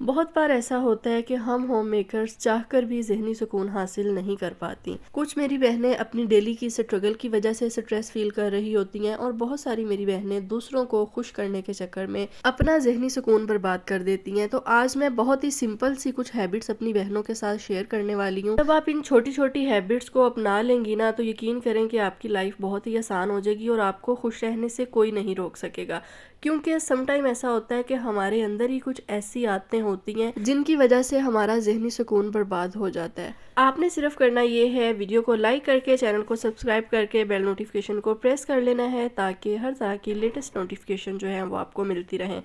بہت بار ایسا ہوتا ہے کہ ہم ہوم میکرز چاہ کر بھی ذہنی سکون حاصل نہیں کر پاتی. کچھ میری بہنیں اپنی ڈیلی کی سٹرگل کی وجہ سے سٹریس فیل کر رہی ہوتی ہیں، اور بہت ساری میری بہنیں دوسروں کو خوش کرنے کے چکر میں اپنا ذہنی سکون برباد کر دیتی ہیں. تو آج میں بہت ہی سمپل سی کچھ ہیبٹس اپنی بہنوں کے ساتھ شیئر کرنے والی ہوں. جب آپ ان چھوٹی چھوٹی ہیبٹس کو اپنا لیں گی نا، تو یقین کریں کہ آپ کی لائف بہت ہی آسان ہو جائے گی اور آپ کو خوش رہنے سے کوئی نہیں روک سکے گا. کیونکہ سم ٹائم ایسا ہوتا ہے کہ ہمارے اندر ہی کچھ ایسی عادتیں ہوتی ہیں جن کی وجہ سے ہمارا ذہنی سکون برباد ہو جاتا ہے. آپ نے صرف کرنا یہ ہے، ویڈیو کو لائک کر کے، چینل کو سبسکرائب کر کے، بیل نوٹیفیکیشن کو پریس کر لینا ہے تاکہ ہر طرح کی لیٹسٹ نوٹیفیکیشن جو ہے وہ آپ کو ملتی رہیں.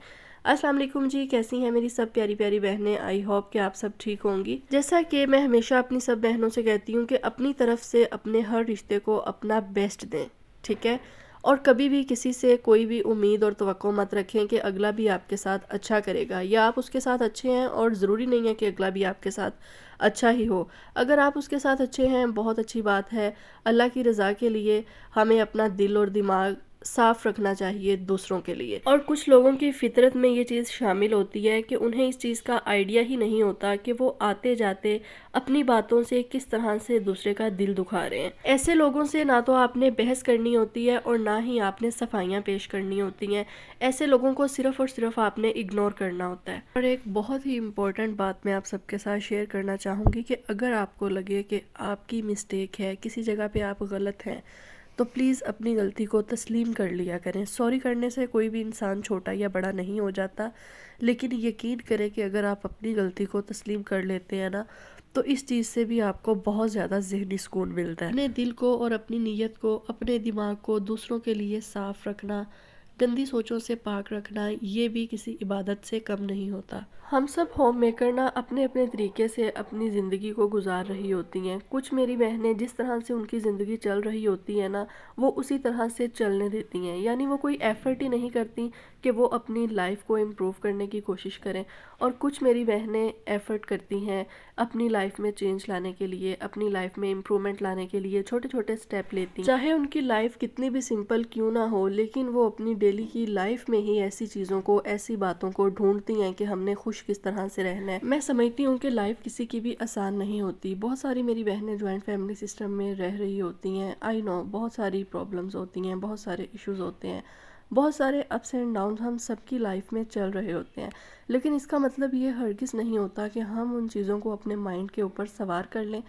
السلام علیکم جی، کیسی ہیں میری سب پیاری پیاری بہنیں؟ آئی ہوپ کہ آپ سب ٹھیک ہوں گی. جیسا کہ میں ہمیشہ اپنی سب بہنوں سے کہتی ہوں کہ اپنی طرف سے اپنے ہر رشتے کو اپنا بیسٹ دیں، ٹھیک ہے؟ اور کبھی بھی کسی سے کوئی بھی امید اور توقع مت رکھیں کہ اگلا بھی آپ کے ساتھ اچھا کرے گا یا آپ اس کے ساتھ اچھے ہیں، اور ضروری نہیں ہے کہ اگلا بھی آپ کے ساتھ اچھا ہی ہو. اگر آپ اس کے ساتھ اچھے ہیں، بہت اچھی بات ہے. اللہ کی رضا کے لیے ہمیں اپنا دل اور دماغ صاف رکھنا چاہیے دوسروں کے لیے. اور کچھ لوگوں کی فطرت میں یہ چیز شامل ہوتی ہے کہ انہیں اس چیز کا آئیڈیا ہی نہیں ہوتا کہ وہ آتے جاتے اپنی باتوں سے کس طرح سے دوسرے کا دل دکھا رہے ہیں. ایسے لوگوں سے نہ تو آپ نے بحث کرنی ہوتی ہے اور نہ ہی آپ نے صفائیاں پیش کرنی ہوتی ہیں. ایسے لوگوں کو صرف اور صرف آپ نے اگنور کرنا ہوتا ہے. اور ایک بہت ہی امپورٹنٹ بات میں آپ سب کے ساتھ شیئر کرنا چاہوں گی کہ اگر آپ کو لگے کہ آپ کی مسٹیک ہے، کسی جگہ پہ آپ غلط ہیں، تو پلیز اپنی غلطی کو تسلیم کر لیا کریں. سوری کرنے سے کوئی بھی انسان چھوٹا یا بڑا نہیں ہو جاتا، لیکن یقین کریں کہ اگر آپ اپنی غلطی کو تسلیم کر لیتے ہیں نا، تو اس چیز سے بھی آپ کو بہت زیادہ ذہنی سکون ملتا ہے. اپنے دل کو اور اپنی نیت کو، اپنے دماغ کو دوسروں کے لیے صاف رکھنا، گندی سوچوں سے پاک رکھنا، یہ بھی کسی عبادت سے کم نہیں ہوتا. ہم سب ہوم میکر نا اپنے اپنے طریقے سے اپنی زندگی کو گزار رہی ہوتی ہیں. کچھ میری بہنیں جس طرح سے ان کی زندگی چل رہی ہوتی ہے نا، وہ اسی طرح سے چلنے دیتی ہیں. یعنی وہ کوئی ایفرٹ ہی نہیں کرتی کہ وہ اپنی لائف کو امپروو کرنے کی کوشش کریں. اور کچھ میری بہنیں ایفرٹ کرتی ہیں اپنی لائف میں چینج لانے کے لیے، اپنی لائف میں امپرومنٹ لانے کے لیے چھوٹے چھوٹے سٹیپ لیتی ہیں. چاہے ان کی لائف کتنی بھی سمپل کیوں نہ ہو، لیکن وہ اپنی ڈیلی کی لائف میں ہی ایسی چیزوں کو، ایسی باتوں کو ڈھونڈتی ہیں کہ ہم نے خوش کس طرح سے رہنا ہے. میں سمجھتی ہوں کہ لائف کسی کی بھی آسان نہیں ہوتی. بہت ساری میری بہنیں جوائنٹ فیملی سسٹم میں رہ رہی ہوتی ہیں. آئی نو بہت ساری پرابلمز ہوتی ہیں، بہت سارے ایشوز ہوتے ہیں، بہت سارے اپس اینڈ ڈاؤنز ہم سب کی لائف میں چل رہے ہوتے ہیں. لیکن اس کا مطلب یہ ہرگز نہیں ہوتا کہ ہم ان چیزوں کو اپنے مائنڈ کے اوپر سوار کر لیں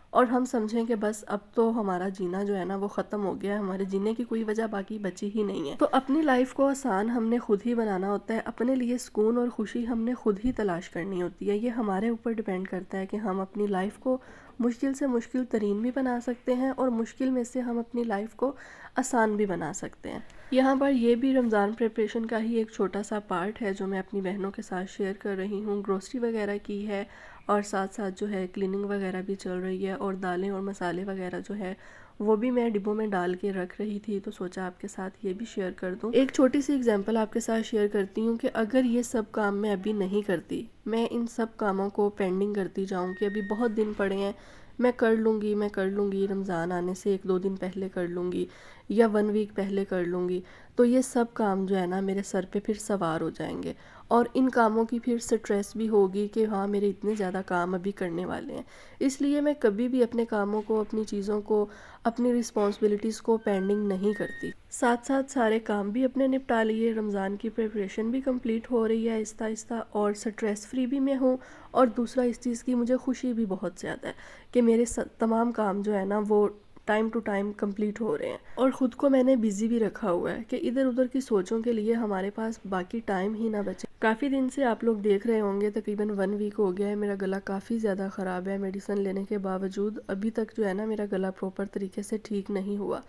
اور ہم سمجھیں کہ بس اب تو ہمارا جینا جو ہے نا وہ ختم ہو گیا ہے، ہمارے جینے کی کوئی وجہ باقی بچی ہی نہیں ہے. تو اپنی لائف کو آسان ہم نے خود ہی بنانا ہوتا ہے. اپنے لیے سکون اور خوشی ہم نے خود ہی تلاش کرنی ہوتی ہے. یہ ہمارے اوپر ڈیپینڈ کرتا ہے کہ ہم اپنی لائف کو مشکل سے مشکل ترین بھی بنا سکتے ہیں اور مشکل میں سے ہم اپنی لائف کو آسان بھی بنا سکتے ہیں. یہاں پر یہ بھی رمضان پریپریشن کا ہی ایک چھوٹا سا پارٹ ہے جو میں اپنی بہنوں کے ساتھ شیئر کر رہی ہوں. گروسری وغیرہ کی ہے اور ساتھ ساتھ جو ہے کلیننگ وغیرہ بھی چل رہی ہے، اور دالیں اور مسالے وغیرہ جو ہے وہ بھی میں ڈبوں میں ڈال کے رکھ رہی تھی، تو سوچا آپ کے ساتھ یہ بھی شیئر کر دوں. ایک چھوٹی سی اگزامپل آپ کے ساتھ شیئر کرتی ہوں کہ اگر یہ سب کام میں ابھی نہیں کرتی، میں ان سب کاموں کو پینڈنگ کرتی جاؤں کہ ابھی بہت دن پڑے ہیں، میں کر لوں گی، رمضان آنے سے 1-2 دن پہلے کر لوں گی یا 1 ویک پہلے کر لوں گی، تو یہ سب کام جو ہے نا میرے سر پہ پھر سوار ہو جائیں گے، اور ان کاموں کی پھر سٹریس بھی ہوگی کہ ہاں میرے اتنے زیادہ کام ابھی کرنے والے ہیں. اس لیے میں کبھی بھی اپنے کاموں کو، اپنی چیزوں کو، اپنی رسپانسبلٹیز کو پینڈنگ نہیں کرتی. ساتھ ساتھ سارے کام بھی اپنے نپٹا لیے، رمضان کی پریپریشن بھی کمپلیٹ ہو رہی ہے آہستہ آہستہ، اور سٹریس فری بھی میں ہوں. اور دوسرا اس چیز کی مجھے خوشی بھی بہت زیادہ ہے کہ میرے تمام کام جو ہے نا وہ ٹائم ٹو ٹائم کمپلیٹ ہو رہے ہیں. اور خود کو میں نے بیزی بھی رکھا ہوا ہے کہ ادھر ادھر کی سوچوں کے لیے ہمارے پاس باقی ٹائم ہی نہ بچے. کافی دن سے آپ لوگ دیکھ رہے ہوں گے، تقریباً 1 ویک ہو گیا ہے، میرا گلا کافی زیادہ خراب ہے. میڈیسن لینے کے باوجود ابھی تک جو ہے نا میرا گلا پراپر طریقے سے ٹھیک نہیں ہوا.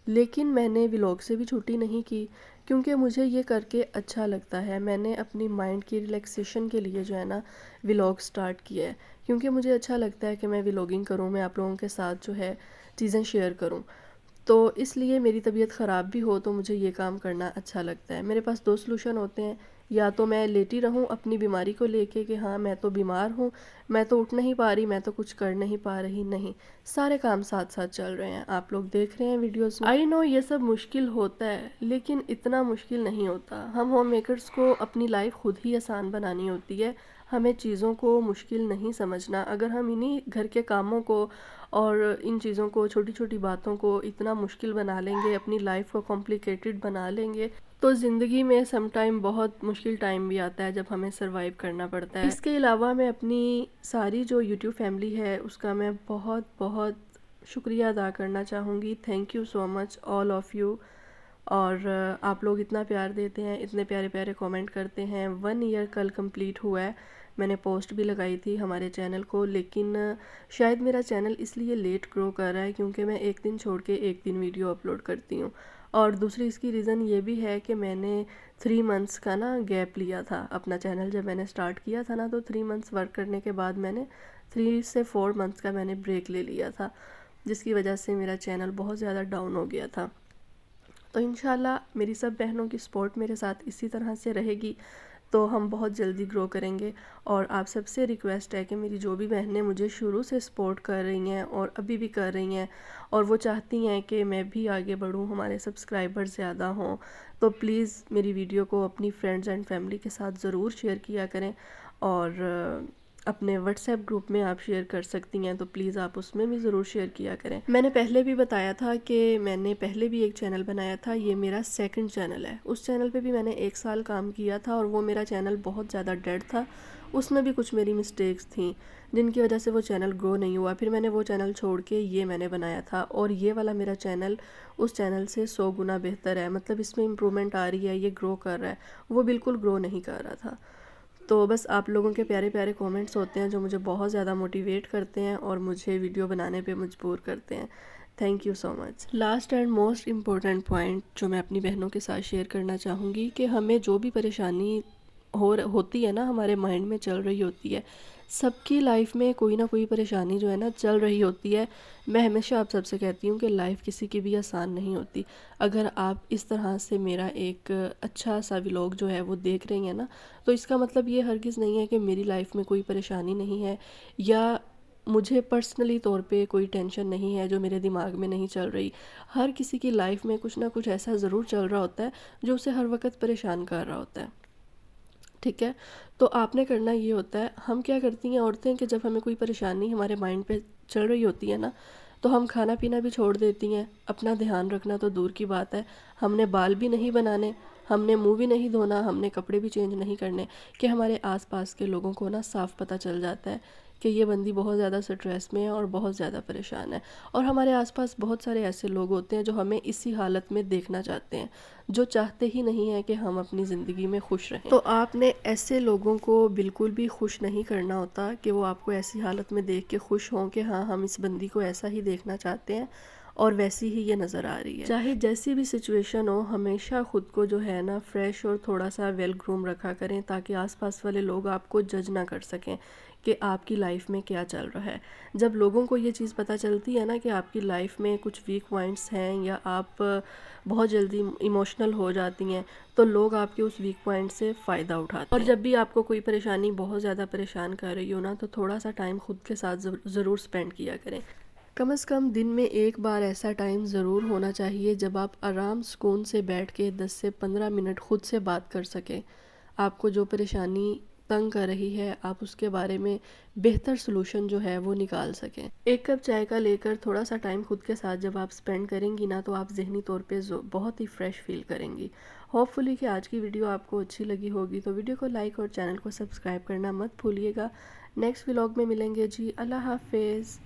لیکن میں نے ولاگ سے بھی چھٹی نہیں کی کیونکہ مجھے یہ کر کے اچھا لگتا ہے. میں نے اپنی مائنڈ کی ریلیکسیشن کے لیے جو ہے نا ولاگ سٹارٹ کیا ہے، کیونکہ مجھے اچھا لگتا ہے کہ میں ولاگنگ کروں، میں آپ لوگوں کے ساتھ جو ہے چیزیں شیئر کروں. تو اس لیے میری طبیعت خراب بھی ہو تو مجھے یہ کام کرنا اچھا لگتا ہے. میرے پاس 2 سلوشن ہوتے ہیں، یا تو میں لیٹی رہوں اپنی بیماری کو لے کے کہ ہاں میں تو بیمار ہوں، میں تو اٹھ نہیں پا رہی، میں تو کچھ کر نہیں پا رہی. نہیں، سارے کام ساتھ ساتھ چل رہے ہیں، آپ لوگ دیکھ رہے ہیں ویڈیوز میں. آئی نو یہ سب مشکل ہوتا ہے، لیکن اتنا مشکل نہیں ہوتا. ہم ہوم میکرز کو اپنی لائف خود ہی آسان بنانی ہوتی ہے. ہمیں چیزوں کو مشکل نہیں سمجھنا. اگر ہم انہی گھر کے کاموں کو اور ان چیزوں کو، چھوٹی چھوٹی باتوں کو اتنا مشکل بنا لیں گے، اپنی لائف کو کمپلیکیٹڈ بنا لیں گے، تو زندگی میں سم ٹائم بہت مشکل ٹائم بھی آتا ہے جب ہمیں سروائیو کرنا پڑتا ہے. اس کے علاوہ میں اپنی ساری جو یوٹیوب فیملی ہے اس کا میں بہت بہت شکریہ ادا کرنا چاہوں گی. Thank you so much all of you. اور آپ لوگ اتنا پیار دیتے ہیں، اتنے پیارے پیارے کومنٹ کرتے ہیں. 1 ایئر کل کمپلیٹ ہوا ہے. میں نے پوسٹ بھی لگائی تھی ہمارے چینل کو، لیکن شاید میرا چینل اس لیے لیٹ گرو کر رہا ہے کیونکہ میں ایک دن چھوڑ کے ایک دن ویڈیو اپلوڈ کرتی ہوں. اور دوسری اس کی ریزن یہ بھی ہے کہ میں نے 3 منتھس کا گیپ لیا تھا. اپنا چینل جب میں نے سٹارٹ کیا تھا تو 3 منتھس ورک کرنے کے بعد میں نے 3 سے 4 منتھس کا میں نے بریک لے لیا تھا، جس کی وجہ سے میرا چینل بہت زیادہ ڈاؤن ہو گیا تھا. تو انشاءاللہ میری سب بہنوں کی سپورٹ میرے ساتھ اسی طرح سے رہے گی تو ہم بہت جلدی گرو کریں گے. اور آپ سب سے ریکویسٹ ہے کہ میری جو بھی بہنیں مجھے شروع سے سپورٹ کر رہی ہیں اور ابھی بھی کر رہی ہیں اور وہ چاہتی ہیں کہ میں بھی آگے بڑھوں، ہمارے سبسکرائبر زیادہ ہوں، تو پلیز میری ویڈیو کو اپنی فرینڈز اینڈ فیملی کے ساتھ ضرور شیئر کیا کریں. اور اپنے واٹس ایپ گروپ میں آپ شیئر کر سکتی ہیں تو پلیز آپ اس میں بھی ضرور شیئر کیا کریں. میں نے پہلے بھی بتایا تھا کہ میں نے پہلے بھی ایک چینل بنایا تھا، یہ میرا 2nd چینل ہے. اس چینل پہ بھی میں نے 1 سال کام کیا تھا اور وہ میرا چینل بہت زیادہ ڈیڈ تھا. اس میں بھی کچھ میری مسٹیکس تھیں جن کی وجہ سے وہ چینل گرو نہیں ہوا. پھر میں نے وہ چینل چھوڑ کے یہ میں نے بنایا تھا اور یہ والا میرا چینل اس چینل سے 100 گنا بہتر ہے. مطلب اس میں امپرومنٹ آ رہی ہے، یہ گرو کر رہا ہے. وہ بالکل گرو نہیں کر رہا تھا. تو بس آپ لوگوں کے پیارے پیارے کومنٹس ہوتے ہیں جو مجھے بہت زیادہ موٹیویٹ کرتے ہیں اور مجھے ویڈیو بنانے پہ مجبور کرتے ہیں. Thank you so much. Last and most important point جو میں اپنی بہنوں کے ساتھ شیئر کرنا چاہوں گی کہ ہمیں جو بھی پریشانی ہوتی ہے نا، ہمارے مائنڈ میں چل رہی ہوتی ہے، سب کی لائف میں کوئی نہ کوئی پریشانی جو ہے نا چل رہی ہوتی ہے. میں ہمیشہ آپ سب سے کہتی ہوں کہ لائف کسی کی بھی آسان نہیں ہوتی. اگر آپ اس طرح سے میرا ایک اچھا سا ولاگ جو ہے وہ دیکھ رہی ہیں نا، تو اس کا مطلب یہ ہرگز نہیں ہے کہ میری لائف میں کوئی پریشانی نہیں ہے یا مجھے پرسنلی طور پہ کوئی ٹینشن نہیں ہے جو میرے دماغ میں نہیں چل رہی. ہر کسی کی لائف میں کچھ نہ کچھ ایسا ضرور چل رہا ہوتا ہے جو اسے ہر وقت پریشان کر رہا ہوتا ہے. ٹھیک ہے، تو آپ نے کرنا یہ ہوتا ہے، ہم کیا کرتی ہیں عورتیں کہ جب ہمیں کوئی پریشانی ہمارے مائنڈ پہ چل رہی ہوتی ہے نا، تو ہم کھانا پینا بھی چھوڑ دیتی ہیں. اپنا دھیان رکھنا تو دور کی بات ہے، ہم نے بال بھی نہیں بنانے، ہم نے منہ بھی نہیں دھونا، ہم نے کپڑے بھی چینج نہیں کرنے کہ ہمارے آس پاس کے لوگوں کو نا صاف پتہ چل جاتا ہے کہ یہ بندی بہت زیادہ سٹریس میں ہے اور بہت زیادہ پریشان ہے. اور ہمارے آس پاس بہت سارے ایسے لوگ ہوتے ہیں جو ہمیں اسی حالت میں دیکھنا چاہتے ہیں، جو چاہتے ہی نہیں ہیں کہ ہم اپنی زندگی میں خوش رہیں. تو آپ نے ایسے لوگوں کو بالکل بھی خوش نہیں کرنا ہوتا کہ وہ آپ کو ایسی حالت میں دیکھ کے خوش ہوں کہ ہاں ہم اس بندی کو ایسا ہی دیکھنا چاہتے ہیں اور ویسی ہی یہ نظر آ رہی ہے. چاہے جیسی بھی سچویشن ہو، ہمیشہ خود کو جو ہے نا فریش اور تھوڑا سا ویل گروم رکھا کریں تاکہ آس پاس والے لوگ آپ کو جج نہ کر سکیں کہ آپ کی لائف میں کیا چل رہا ہے. جب لوگوں کو یہ چیز پتہ چلتی ہے نا کہ آپ کی لائف میں کچھ ویک پوائنٹس ہیں یا آپ بہت جلدی ایموشنل ہو جاتی ہیں، تو لوگ آپ کے اس ویک پوائنٹ سے فائدہ اٹھاتے ہیں. اور جب بھی آپ کو کوئی پریشانی بہت زیادہ پریشان کر رہی ہو نا، تو تھوڑا سا ٹائم خود کے ساتھ ضرور سپینڈ کیا کریں. کم از کم دن میں ایک بار ایسا ٹائم ضرور ہونا چاہیے جب آپ آرام سکون سے بیٹھ کے 10 سے 15 منٹ خود سے بات کر سکیں. آپ کو جو پریشانی تنگ کر رہی ہے، آپ اس کے بارے میں بہتر سلوشن جو ہے وہ نکال سکیں. ایک کپ چائے کا لے کر تھوڑا سا ٹائم خود کے ساتھ جب آپ سپینڈ کریں گی نا، تو آپ ذہنی طور پہ بہت ہی فریش فیل کریں گی. ہوپ فلی کہ آج کی ویڈیو آپ کو اچھی لگی ہوگی، تو ویڈیو کو لائک اور چینل کو سبسکرائب کرنا مت بھولیے گا. نیکسٹ ولاگ میں ملیں گے جی. اللہ حافظ.